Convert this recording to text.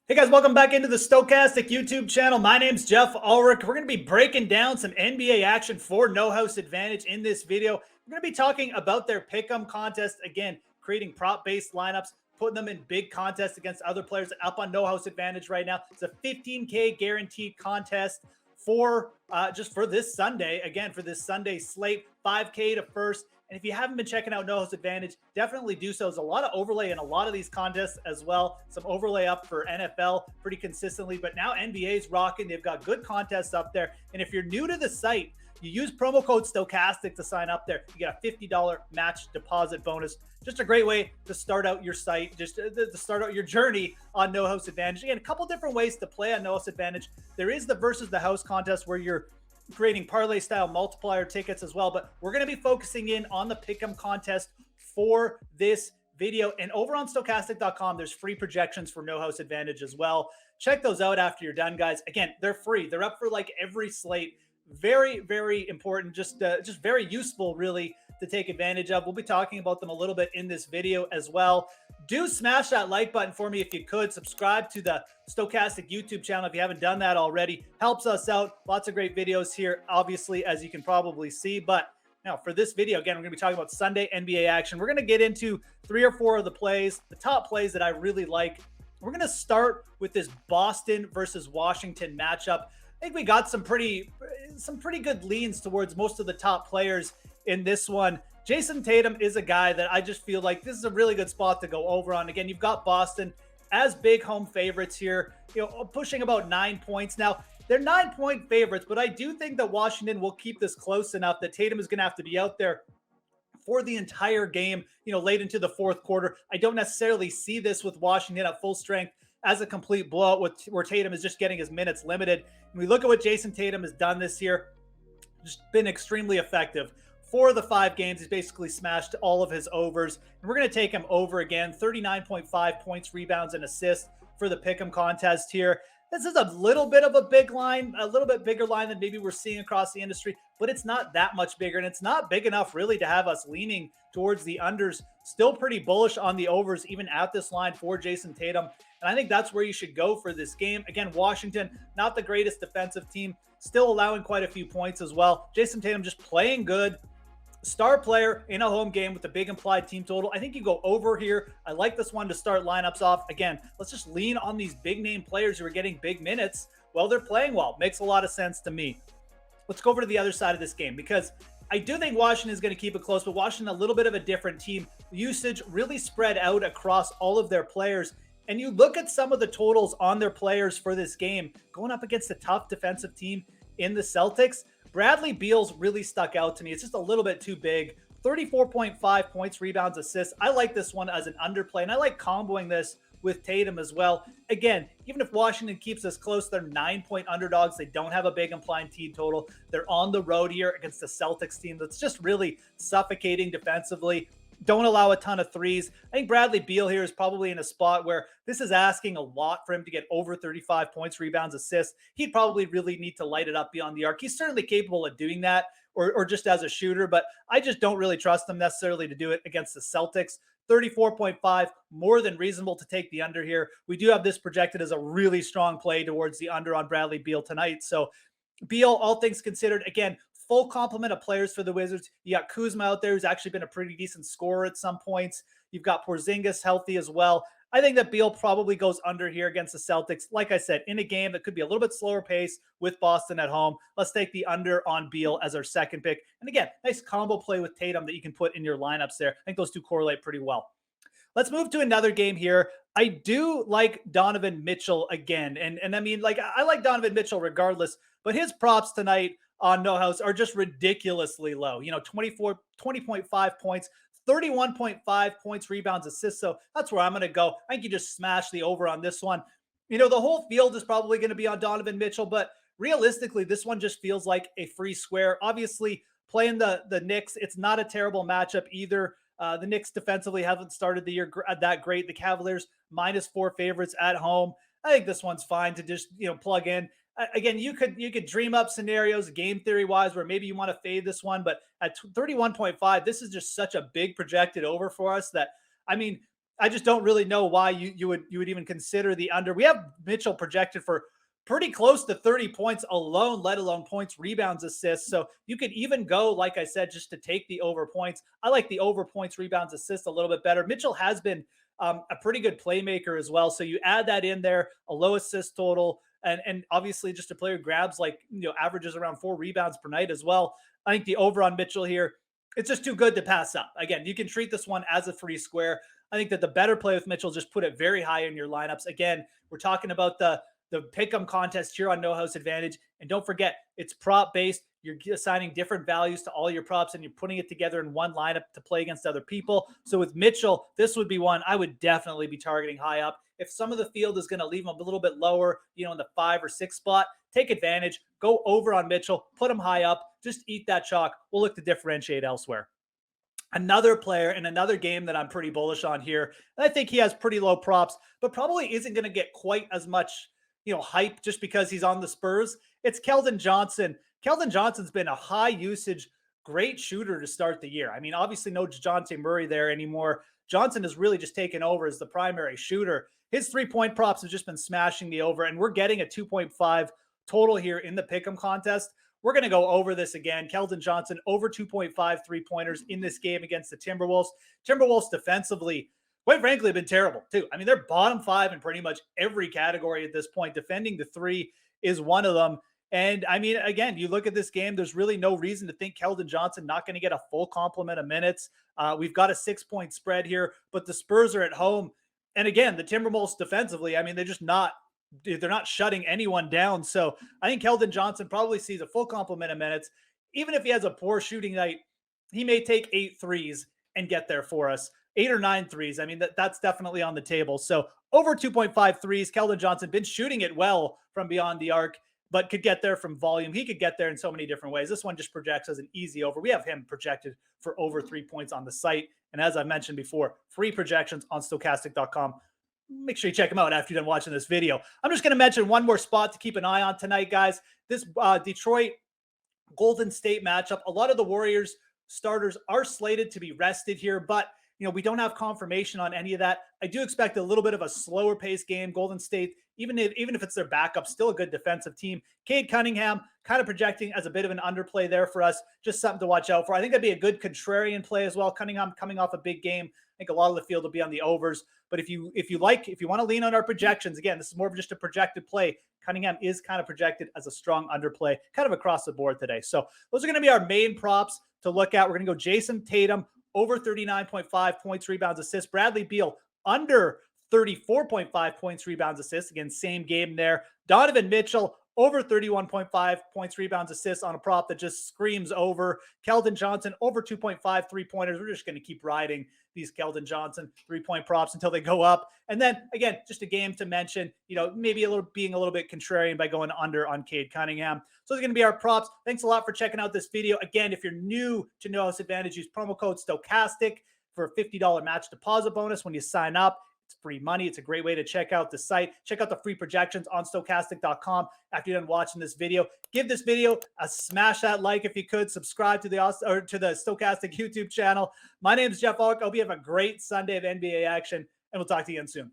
Hey guys, welcome back into the Stochastic YouTube channel. My name's Geoff Ulrich. We're going to be breaking down some NBA action for No House Advantage in this video. We're going to be talking about their pick'em contest. Again, creating prop-based lineups, putting them in big contests against other players up on No House Advantage right now. It's a 15K guaranteed contest for just for this Sunday. Again, for this Sunday slate, 5K to first. And if you haven't been checking out No House Advantage, definitely do so. There's a lot of overlay in a lot of these contests as well. Some overlay up for NFL pretty consistently, but now NBA's rocking. They've got good contests up there. And if you're new to the site, you use promo code Stochastic to sign up there. You get a $50 match deposit bonus. Just a great way to start out your site, just to start out your journey on No House Advantage. Again, a couple different ways to play on No House Advantage. There is the versus the house contest where you're creating parlay style multiplier tickets as well, but we're going to be focusing in on the pick'em contest for this video. And over on stochastic.com, there's free projections for No House Advantage as well. Check those out after you're done, guys. Again, they're free. They're up for like every slate. Very, very important. Just very useful, really, to take advantage of. We'll be talking about them a little bit in this video as well. Do smash that like button for me if you could. Subscribe to the Stochastic YouTube channel if you haven't done that already. Helps us out. Lots of great videos here, obviously, as you can probably see. But now for this video, again, we're going to be talking about Sunday NBA action. We're going to get into 3 or 4 of the plays, the top plays that I really like. We're going to start with this Boston versus Washington matchup. I think we got some pretty good leans towards most of the top players in this one. Jayson Tatum is a guy that I just feel like this is a really good spot to go over on. Again, you've got Boston as big home favorites here, pushing about 9 points. Now, they're 9-point favorites, but I do think that Washington will keep this close enough that Tatum is going to have to be out there for the entire game, late into the fourth quarter. I don't necessarily see this with Washington at full strength as a complete blowout where Tatum is just getting his minutes limited. And we look at what Jayson Tatum has done this year, just been extremely effective. 4 of the 5 games, he's basically smashed all of his overs. And we're going to take him over again, 39.5 points, rebounds, and assists for the pick'em contest here. This is a little bit of a big line, a little bit bigger line than maybe we're seeing across the industry, but it's not that much bigger, and it's not big enough really to have us leaning towards the unders. Still pretty bullish on the overs, even at this line for Jayson Tatum. And I think that's where you should go for this game. Again, Washington, not the greatest defensive team, still allowing quite a few points as well. Jayson Tatum just playing good. Star player in a home game with a big implied team total. I think you go over here. I like this one to start lineups off. Again, let's just lean on these big name players who are getting big minutes while they're playing well. Makes a lot of sense to me. Let's go over to the other side of this game because I do think Washington is going to keep it close, but Washington a little bit of a different team. Usage really spread out across all of their players. And you look at some of the totals on their players for this game, going up against a tough defensive team in the Celtics. Bradley Beal's really stuck out to me. It's just a little bit too big. 34.5 points, rebounds, assists. I like this one as an underplay, and I like comboing this with Tatum as well. Again, even if Washington keeps us close, they're 9-point underdogs. They don't have a big implied team total. They're on the road here against the Celtics team that's just really suffocating defensively. Don't allow a ton of threes. I think Bradley Beal here is probably in a spot where this is asking a lot for him to get over 35 points, rebounds, assists. He'd probably really need to light it up beyond the arc. He's certainly capable of doing that or just as a shooter, but I just don't really trust him necessarily to do it against the Celtics. 34.5, more than reasonable to take the under here. We do have this projected as a really strong play towards the under on Bradley Beal tonight. So Beal, all things considered, again, full complement of players for the Wizards. You got Kuzma out there, who's actually been a pretty decent scorer at some points. You've got Porzingis healthy as well. I think that Beal probably goes under here against the Celtics. Like I said, in a game that could be a little bit slower pace with Boston at home. Let's take the under on Beal as our second pick. And again, nice combo play with Tatum that you can put in your lineups there. I think those two correlate pretty well. Let's move to another game here. I do like Donovan Mitchell again. And I mean, like, I like Donovan Mitchell regardless, but his props tonight on No House are just ridiculously low. 20.5 points, 31.5 points, rebounds, assists. So that's where I'm going to go. I think you just smash the over on this one. The whole field is probably going to be on Donovan Mitchell, but realistically, this one just feels like a free square. Obviously, playing the Knicks, it's not a terrible matchup either. The Knicks defensively haven't started the year that great. The Cavaliers -4 favorites at home. I think this one's fine to just plug in. Again, you could dream up scenarios game theory wise where maybe you want to fade this one, but at 31.5, this is just such a big projected over for us that, I mean, I just don't really know why you would even consider the under. We have Mitchell projected for pretty close to 30 points alone, let alone points, rebounds, assists. So you could even go, like I said, just to take the over points. I like the over points, rebounds, assists a little bit better. Mitchell has been a pretty good playmaker as well. So you add that in there, a low assist total, and obviously just a player who grabs like, averages around 4 rebounds per night as well. I think the over on Mitchell here, it's just too good to pass up. Again, you can treat this one as a free square. I think that the better play with Mitchell, just put it very high in your lineups. Again, we're talking about the pick'em contest here on No House Advantage. And don't forget, it's prop based. You're assigning different values to all your props and you're putting it together in one lineup to play against other people. So with Mitchell, this would be one I would definitely be targeting high up. If some of the field is going to leave him a little bit lower, in the 5 or 6 spot, take advantage, go over on Mitchell, put him high up, just eat that chalk. We'll look to differentiate elsewhere. Another player in another game that I'm pretty bullish on here, and I think he has pretty low props, but probably isn't going to get quite as much hype just because he's on the Spurs. It's Keldon Johnson. Keldon Johnson's been a high usage, great shooter to start the year. I mean, obviously no DeJounte Murray there anymore. Johnson has really just taken over as the primary shooter. His 3-point props have just been smashing the over, and we're getting a 2.5 total here in the pick'em contest. We're going to go over this again. Keldon Johnson over 2.5 3-pointers in this game against the Timberwolves. Timberwolves defensively, quite frankly, have been terrible too. I mean, they're bottom 5 in pretty much every category at this point. Defending the 3 is one of them. And I mean, again, you look at this game, there's really no reason to think Keldon Johnson not going to get a full complement of minutes. We've got a 6-point spread here, but the Spurs are at home. And again, the Timberwolves defensively, I mean, they're not shutting anyone down. So I think Keldon Johnson probably sees a full complement of minutes. Even if he has a poor shooting night, he may take 8 threes and get there for us. 8 or 9 threes. I mean, that's definitely on the table. So over 2.5 threes. Keldon Johnson been shooting it well from beyond the arc, but could get there from volume. He could get there in so many different ways. This one just projects as an easy over. We have him projected for over 3 points on the site. And as I mentioned before, free projections on stokastic.com. Make sure you check them out after you're done watching this video. I'm just going to mention one more spot to keep an eye on tonight, guys. This Detroit Golden State matchup. A lot of the Warriors starters are slated to be rested here, but we don't have confirmation on any of that. I do expect a little bit of a slower pace game. Golden State, even if it's their backup, still a good defensive team. Cade Cunningham kind of projecting as a bit of an underplay there for us. Just something to watch out for. I think that'd be a good contrarian play as well. Cunningham coming off a big game. I think a lot of the field will be on the overs. But if you want to lean on our projections, again, this is more of just a projected play. Cunningham is kind of projected as a strong underplay, kind of across the board today. So those are going to be our main props to look at. We're going to go Jayson Tatum over 39.5 points, rebounds, assists. Bradley Beal under 34.5 points, rebounds, assists. Again, same game there. Donovan Mitchell over 31.5 points, rebounds, assists on a prop that just screams over. Keldon Johnson over 2.5 3-pointers. We're just going to keep riding these Keldon Johnson 3-point props until they go up. And then again, just a game to mention, maybe being a little bit contrarian by going under on Cade Cunningham. So those are going to be our props. Thanks a lot for checking out this video. Again, if you're new to No House Advantage, use promo code Stokastic for a $50 match deposit bonus when you sign up. It's free money. It's a great way to check out the site. Check out the free projections on stokastic.com after you're done watching this video. Give this video a smash that like if you could. Subscribe to the Stokastic YouTube channel. My name is Geoff Ulrich. I hope you have a great Sunday of NBA action, and we'll talk to you again soon.